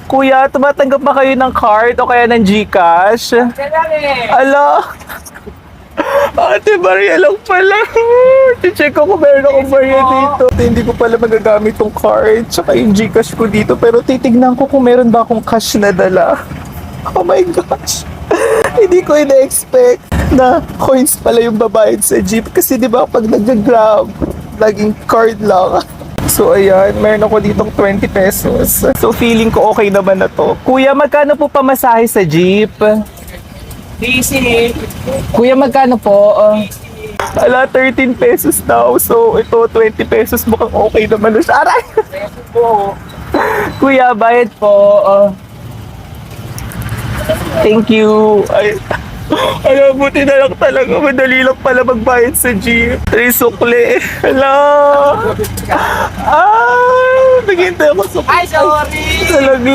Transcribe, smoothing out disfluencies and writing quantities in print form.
Kuya, tumatanggap ba kayo ng card o kaya ng GCash? Ala! Ate, barya lang pala. I-check ko kung meron akong barya dito. Hindi ko pala magagamit tong card tsaka yung GCash ko dito. Pero titignan ko kung meron ba akong cash na dala. Oh my gosh. Hindi ko ina-expect na coins pala yung babayad sa jeep. Kasi di ba pag nag-grab, laging card lang. So ayan, meron ako ditong 20 pesos. So feeling ko okay naman na to. Kuya, magkano po pamasahe sa jeep? Easy. Kuya, magkano po? Ala, 13 pesos daw. So ito, 20 pesos mukhang okay naman na siya. Aray! Kuya, bayad po. Thank you. Ay, alam, buti na lang talaga. Madali lang pala magbayad sa jeep. Sukle. Hala. Ah, naghintay ako sa... Ay, sorry! Talagla.